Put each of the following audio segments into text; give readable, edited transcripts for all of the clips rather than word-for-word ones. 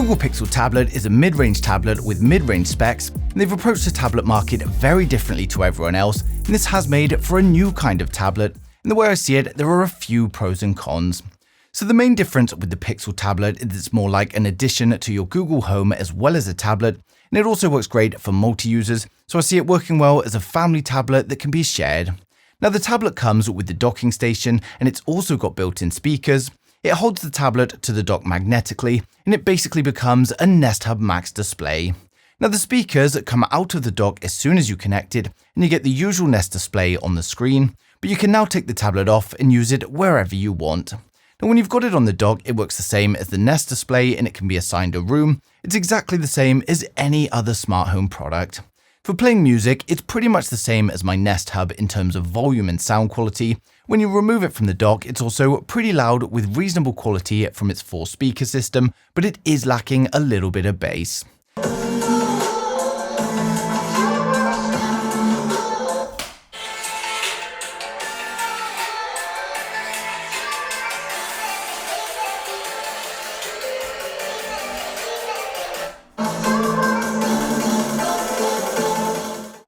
Google Pixel Tablet is a mid-range tablet with mid-range specs, and they've approached the tablet market very differently to everyone else, and this has made for a new kind of tablet. And the way I see it, there are a few pros and cons. So the main difference with the Pixel tablet is it's more like an addition to your Google Home as well as a tablet, and it also works great for multi-users, so I see it working well as a family tablet that can be shared. Now the tablet comes with the docking station, and it's also got built-in speakers. It holds the tablet to the dock magnetically, and it basically becomes a Nest Hub Max display. Now the speakers come out of the dock as soon as you connect it, and you get the usual Nest display on the screen, but you can now take the tablet off and use it wherever you want. Now when you've got it on the dock, it works the same as the Nest display and it can be assigned a room. It's exactly the same as any other smart home product. For playing music, it's pretty much the same as my Nest Hub in terms of volume and sound quality. When you remove it from the dock, it's also pretty loud with reasonable quality from its 4-speaker system, but it is lacking a little bit of bass.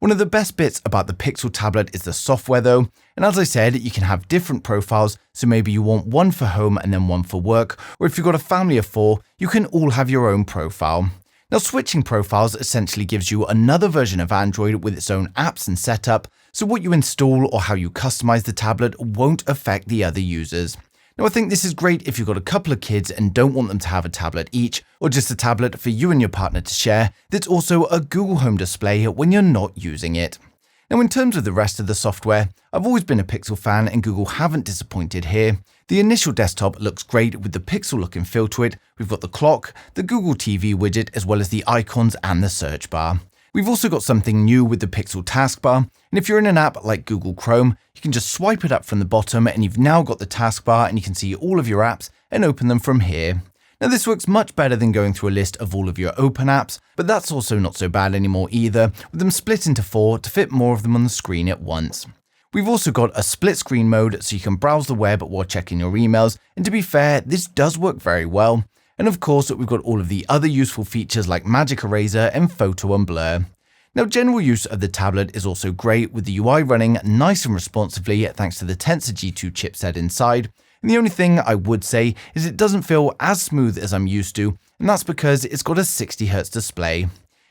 One of the best bits about the Pixel tablet is the software though, and as I said, you can have different profiles, so maybe you want one for home and then one for work, or if you've got a family of 4, you can all have your own profile. Now switching profiles essentially gives you another version of Android with its own apps and setup, so what you install or how you customize the tablet won't affect the other users. Now I think this is great if you've got a couple of kids and don't want them to have a tablet each, or just a tablet for you and your partner to share that's also a Google Home display when you're not using it. Now in terms of the rest of the software, I've always been a Pixel fan and Google haven't disappointed here. The initial desktop looks great with the Pixel look and feel to it. We've got the clock, the Google TV widget, as well as the icons and the search bar. We've also got something new with the Pixel taskbar, and if you're in an app like Google Chrome, you can just swipe it up from the bottom and you've now got the taskbar and you can see all of your apps and open them from here. Now this works much better than going through a list of all of your open apps, but that's also not so bad anymore either, with them split into 4 to fit more of them on the screen at once. We've also got a split screen mode so you can browse the web while checking your emails, and to be fair, this does work very well. And of course, we've got all of the other useful features like Magic Eraser and Photo and Blur. Now, general use of the tablet is also great with the UI running nice and responsively thanks to the Tensor G2 chipset inside. And the only thing I would say is it doesn't feel as smooth as I'm used to, and that's because it's got a 60Hz display.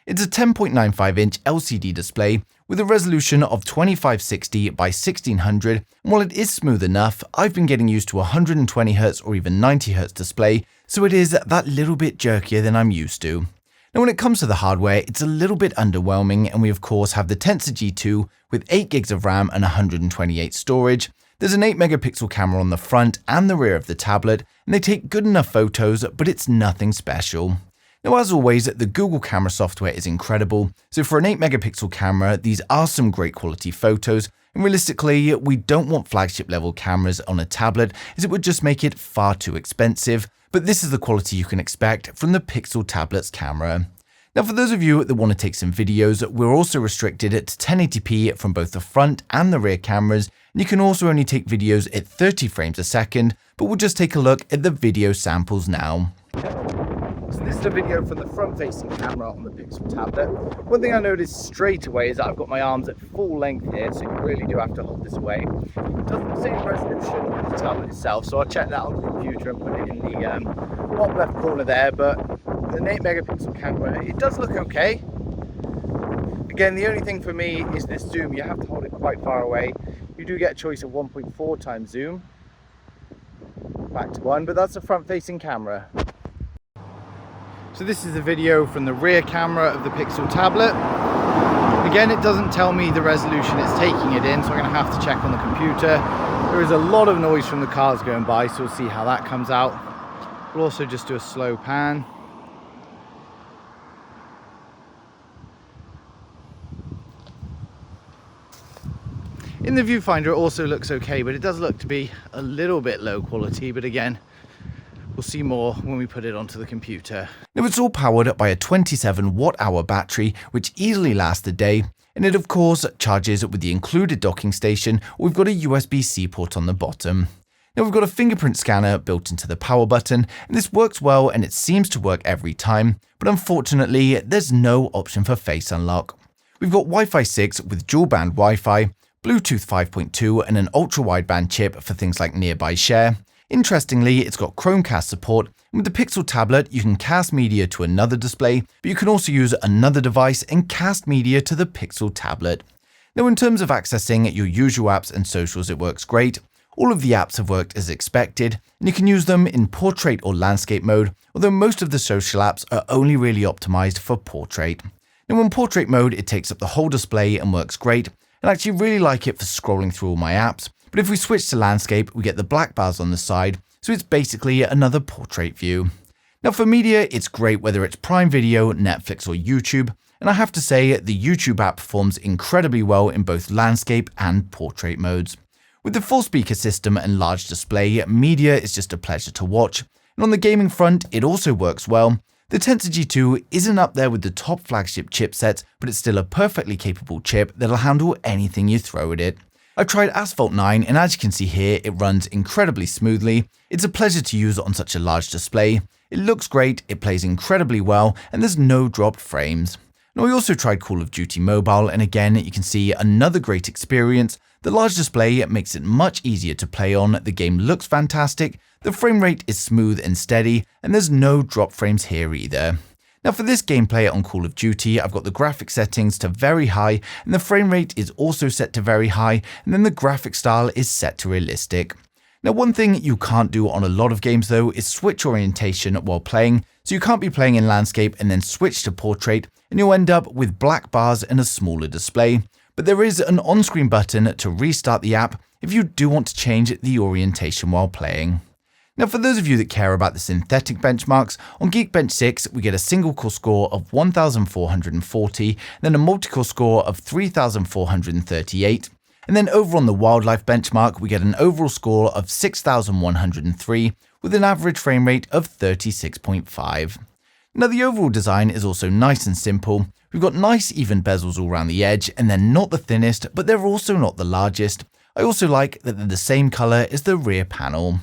It's a 10.95-inch LCD display with a resolution of 2560 by 1600, and while it is smooth enough, I've been getting used to a 120Hz or even 90Hz display, so it is that little bit jerkier than I'm used to. Now when it comes to the hardware, it's a little bit underwhelming, and we of course have the Tensor G2 with 8GB of RAM and 128 storage. There's an 8-megapixel camera on the front and the rear of the tablet, and they take good enough photos, but it's nothing special. Now as always, the Google camera software is incredible, so for an 8-megapixel camera, these are some great quality photos, and realistically, we don't want flagship level cameras on a tablet as it would just make it far too expensive, but this is the quality you can expect from the Pixel tablet's camera. Now for those of you that want to take some videos, we're also restricted to 1080p from both the front and the rear cameras, and you can also only take videos at 30 frames a second, but we'll just take a look at the video samples now. So this is a video from the front-facing camera on the Pixel tablet. One thing I noticed straight away is that I've got my arms at full length here, so you really do have to hold this away. It doesn't say the resolution of the tablet itself, so I'll check that on the computer and put it in the bottom left corner there, but the 8-megapixel camera, it does look okay. Again, the only thing for me is this zoom. You have to hold it quite far away. You do get a choice of 1.4 times zoom, back to 1, but that's a front-facing camera. So this is the video from the rear camera of the Pixel tablet. Again, it doesn't tell me the resolution it's taking it in, so I'm going to have to check on the computer. There is a lot of noise from the cars going by, so we'll see how that comes out. We'll also just do a slow pan. In the viewfinder, it also looks okay, but it does look to be a little bit low quality, but again, we'll see more when we put it onto the computer. Now it's all powered by a 27 watt-hour battery, which easily lasts a day, and it of course charges with the included docking station, or we've got a USB-C port on the bottom. Now we've got a fingerprint scanner built into the power button, and this works well and it seems to work every time, but unfortunately there's no option for face unlock. We've got Wi-Fi 6 with dual band Wi-Fi, Bluetooth 5.2 and an ultra-wideband chip for things like nearby share. Interestingly, it's got Chromecast support, and with the Pixel tablet you can cast media to another display, but you can also use another device and cast media to the Pixel tablet. Now in terms of accessing your usual apps and socials, it works great. All of the apps have worked as expected, and you can use them in portrait or landscape mode, although most of the social apps are only really optimized for portrait. Now in portrait mode, it takes up the whole display and works great, and I actually really like it for scrolling through all my apps, but if we switch to landscape, we get the black bars on the side, so it's basically another portrait view. Now for media, it's great whether it's Prime Video, Netflix or YouTube, and I have to say the YouTube app performs incredibly well in both landscape and portrait modes. With the full speaker system and large display, media is just a pleasure to watch, and on the gaming front, it also works well. The Tensor G2 isn't up there with the top flagship chipsets, but it's still a perfectly capable chip that'll handle anything you throw at it. I've tried Asphalt 9, and as you can see here, it runs incredibly smoothly. It's a pleasure to use on such a large display. It looks great, it plays incredibly well, and there's no dropped frames. Now we also tried Call of Duty Mobile, and again you can see another great experience. The large display makes it much easier to play on, the game looks fantastic, the frame rate is smooth and steady, and there's no drop frames here either. Now for this gameplay on Call of Duty, I've got the graphic settings to very high, and the frame rate is also set to very high, and then the graphic style is set to realistic. Now one thing you can't do on a lot of games though is switch orientation while playing, so you can't be playing in landscape and then switch to portrait, and you'll end up with black bars and a smaller display. But there is an on-screen button to restart the app if you do want to change the orientation while playing. Now for those of you that care about the synthetic benchmarks, on Geekbench 6 we get a single core score of 1440, then a multi-core score of 3438, and then over on the wildlife benchmark we get an overall score of 6103 with an average frame rate of 36.5. Now the overall design is also nice and simple. We've got nice even bezels all around the edge, and they're not the thinnest, but they're also not the largest. I also like that they're the same color as the rear panel.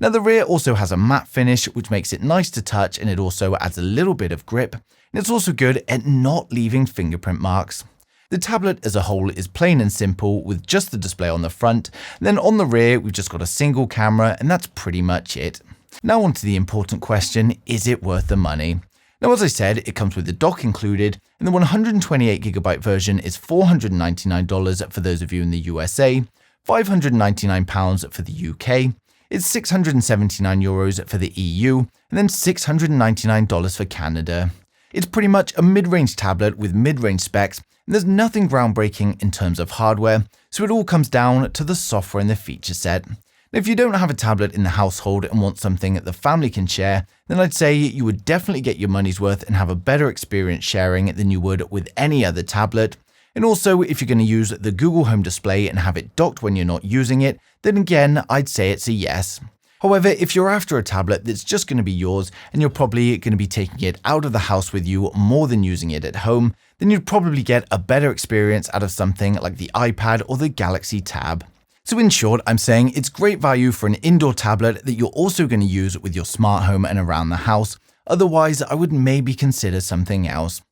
Now the rear also has a matte finish, which makes it nice to touch, and it also adds a little bit of grip, and it's also good at not leaving fingerprint marks. The tablet as a whole is plain and simple with just the display on the front, and then on the rear we've just got a single camera, and that's pretty much it. Now on to the important question, is it worth the money? Now as I said, it comes with the dock included, and the 128GB version is $499 for those of you in the USA, £599 for the UK, it's €679 for the EU, and then $699 for Canada. It's pretty much a mid-range tablet with mid-range specs, and there's nothing groundbreaking in terms of hardware, so it all comes down to the software and the feature set. Now, if you don't have a tablet in the household and want something that the family can share, then I'd say you would definitely get your money's worth and have a better experience sharing than you would with any other tablet. And also, if you're going to use the Google Home display and have it docked when you're not using it, then again, I'd say it's a yes. However, if you're after a tablet that's just going to be yours and you're probably going to be taking it out of the house with you more than using it at home, then you'd probably get a better experience out of something like the iPad or the Galaxy Tab. So in short, I'm saying it's great value for an indoor tablet that you're also going to use with your smart home and around the house. Otherwise, I would maybe consider something else.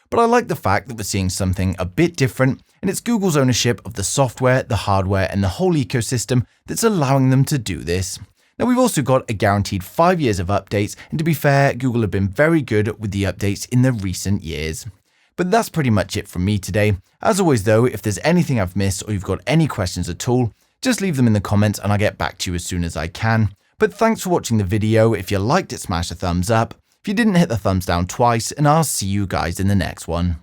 But I like the fact that we're seeing something a bit different, and it's Google's ownership of the software, the hardware, and the whole ecosystem that's allowing them to do this. Now we've also got a guaranteed 5 years of updates, and to be fair, Google have been very good with the updates in the recent years. But that's pretty much it from me today. As always though, if there's anything I've missed or you've got any questions at all, just leave them in the comments and I'll get back to you as soon as I can. But thanks for watching the video. If you liked it, smash a thumbs up. If you didn't, hit the thumbs down twice, and I'll see you guys in the next one.